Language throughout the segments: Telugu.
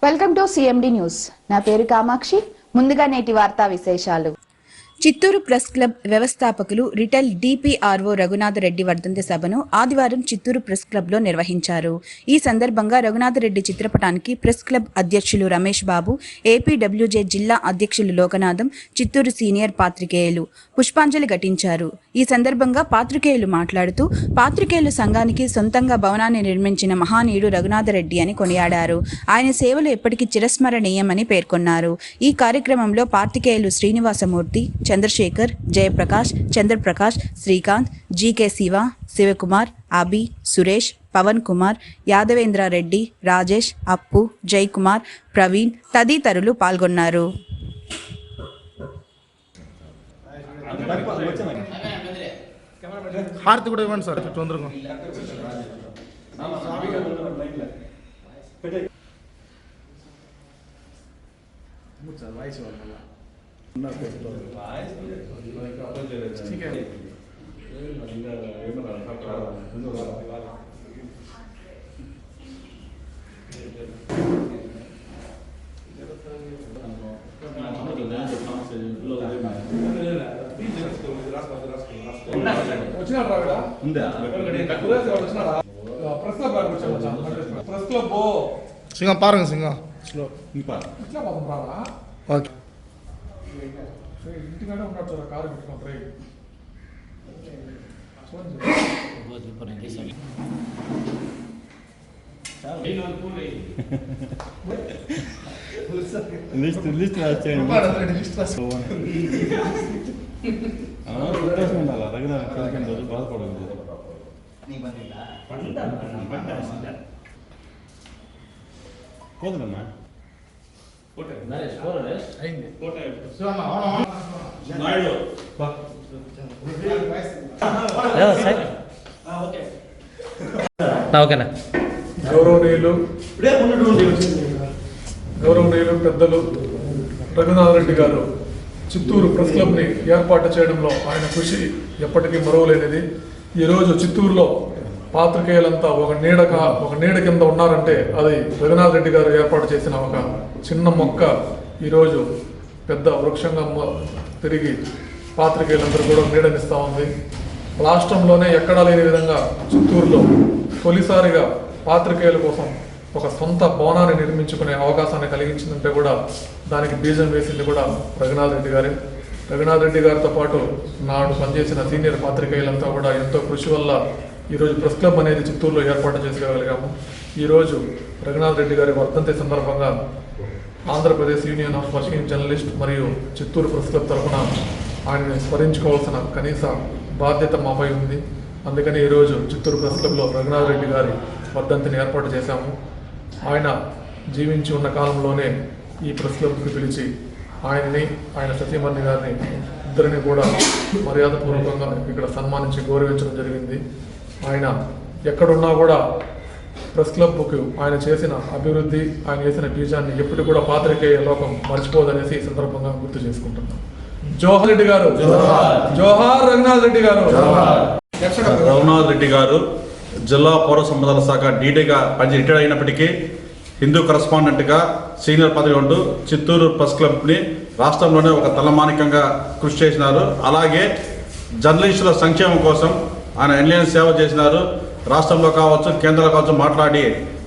Welcome to CMD news. నా పేరు కామాక్షి. ముందుగా నేటి వార్తా విశేషాలు. చిత్తూరు ప్రెస్ క్లబ్ వ్యవస్థాపకులు రిటైల్ డిపిఆర్ఓ రఘునాథరెడ్డి వర్ధంతి సభను ఆదివారం చిత్తూరు ప్రెస్ క్లబ్లో నిర్వహించారు. ఈ సందర్భంగా రఘునాథరెడ్డి చిత్రపటానికి ప్రెస్ క్లబ్ అధ్యక్షులు రమేష్ బాబు, ఏపీడబ్ల్యూజే జిల్లా అధ్యక్షులు లోకనాథం, చిత్తూరు సీనియర్ పాత్రికేయులు పుష్పాంజలి ఘటించారు. ఈ సందర్భంగా పాత్రికేయులు మాట్లాడుతూ పాత్రికేయులు సంఘానికి సొంతంగా భవనాన్ని నిర్మించిన మహానీయుడు రఘునాథరెడ్డి అని కొనియాడారు. ఆయన సేవలు ఎప్పటికీ చిరస్మరణీయమని పేర్కొన్నారు. ఈ కార్యక్రమంలో పాత్రికేయులు శ్రీనివాసమూర్తి, చంద్రశేఖర్, జయప్రకాష్, చంద్రప్రకాష్, శ్రీకాంత్, జీకే శివ, శివకుమార్, అభి, సురేష్, పవన్ కుమార్, యాదవేంద్రారెడ్డి, రాజేష్, అప్పు, జయకుమార్, ప్రవీణ్ తదితరులు పాల్గొన్నారు. హారతి కూడా ఇవ్వండి సార్ తొందరగా. సింగం పారుங்க సింగం ఓకే. ఇంటికంటే ఉన్నాడు సార్, కారు పెట్టుకుంటారు. బాధపడదు. కోదలన్నా గౌరవనీయులు పెద్దలు రఘునాథరెడ్డి గారు చిత్తూరు ప్రెస్ క్లబ్ని ఏర్పాటు చేయడంలో ఆయన కృషి ఎప్పటికీ మరువలేనిది. ఈరోజు చిత్తూరులో పాత్రికేయులంతా ఒక నీడ కింద ఉన్నారంటే అది రఘునాథరెడ్డి గారు ఏర్పాటు చేసిన ఒక చిన్న మొక్క ఈరోజు పెద్ద వృక్షంగా తిరిగి పాత్రికేయులందరూ కూడా నీడనిస్తూ ఉంది. రాష్ట్రంలోనే ఎక్కడా లేని విధంగా చిత్తూరులో తొలిసారిగా పాత్రికేయుల కోసం ఒక సొంత భవనాన్ని నిర్మించుకునే అవకాశాన్ని కలిగించిందంటే కూడా దానికి బీజం వేసింది కూడా రఘునాథరెడ్డి గారే. రఘునాథరెడ్డి గారితో పాటు నాడు పనిచేసిన సీనియర్ పాత్రికేయులంతా కూడా ఎంతో కృషి వల్ల ఈరోజు ప్రెస్ క్లబ్ అనేది చిత్తూరులో ఏర్పాటు చేసుకోగలిగాము. ఈరోజు రఘునాథరెడ్డి గారి వర్ధంతి సందర్భంగా Andhra Pradesh union of working journalist మరియు చిత్తూరు ప్రెస్ క్లబ్ తరఫున ఆయన్ని స్మరించుకోవాల్సిన కనీస బాధ్యత మాపై ఉంది. అందుకని ఈరోజు చిత్తూరు ప్రెస్ క్లబ్లో రఘునాథరెడ్డి గారి వర్ధంతిని ఏర్పాటు చేశాము. ఆయన జీవించి ఉన్న కాలంలోనే ఈ ప్రెస్ క్లబ్కి పిలిచి ఆయన్ని, ఆయన సతీమణి గారిని ఇద్దరిని కూడా మర్యాదపూర్వకంగా ఇక్కడ సన్మానించి గౌరవించడం జరిగింది. ఆయన ఎక్కడున్నా కూడా ప్రెస్ క్లబ్కు ఆయన చేసిన అభివృద్ధి, ఆయన చేసిన బీజాన్ని ఎప్పుడు కూడా పాత్రికేయ లోకం మర్చిపోదనేసి ఈ సందర్భంగా గుర్తు చేసుకుంటున్నాం. జోహార్ రెడ్డి గారు, జోహార్ రఘునాథరెడ్డి గారు. రఘునాథరెడ్డి గారు జిల్లా పౌర సంబంధాల శాఖ డీడీగా రిటైర్ అయినప్పటికీ హిందూ కరస్పాండెంట్గా సీనియర్ పదవి ఉంటూ చిత్తూరు ప్రెస్ క్లబ్ని రాష్ట్రంలోనే ఒక తలమానికంగా కృషి చేసినారు. అలాగే జర్నలిస్టుల సంక్షేమం కోసం ఆయన ఎన్లైన్ సేవ చేసినారు. రాష్ట్రంలో కావచ్చు, కేంద్రంలో కావచ్చు మాట్లాడి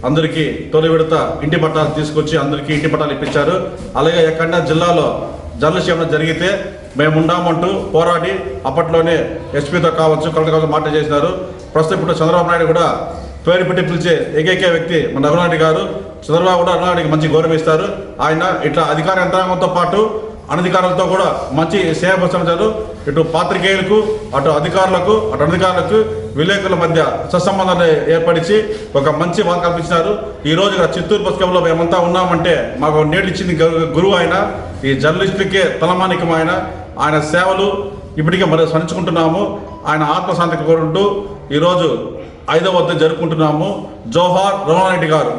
అందరికీ తొలి విడత ఇంటి పట్టాలు తీసుకొచ్చి అందరికీ ఇంటి పట్టాలు ఇప్పించారు. అలాగే ఎక్కడన్నా జిల్లాలో జర్నలిస్ట్ ఏమైనా జరిగితే మేము ఉండామంటూ పోరాడి అప్పట్లోనే ఎస్పీతో కావచ్చు, కలెక్టర్ కావచ్చు మాట చేసినారు. ప్రస్తుతం ఇప్పుడు చంద్రబాబు నాయుడు కూడా పేరు పెట్టి పిలిచే ఏకైక వ్యక్తి మన రఘునాథరెడ్డి గారు. చంద్రబాబు కూడా రఘునాథరెడ్డికి మంచి గౌరవం ఇస్తారు. ఆయన ఇట్లా అధికార యంత్రాంగంతో పాటు అనధికారులతో కూడా మంచి సేవ ప్రశ్నించారు. ఇటు పాత్రికేయులకు, అటు అధికారులకు, అటు అనధికారులకు, విలేకరుల మధ్య సత్సంబంధాలు ఏర్పరిచి ఒక మంచి వార్త కల్పించినారు. ఈ రోజు చిత్తూరు ప్రెస్ క్లబ్లో మేమంతా ఉన్నామంటే మాకు నేడు ఇచ్చింది గురువు ఆయన. ఈ జర్నలిస్టులకే తలమానికం ఆయన సేవలు ఇప్పటికే మరి స్మరించుకుంటున్నాము. ఆయన ఆత్మశాంతికి కోరుకుంటూ ఈరోజు 5వ వద్ద జరుపుకుంటున్నాము. జోహార్ రఘునాథరెడ్డి గారు.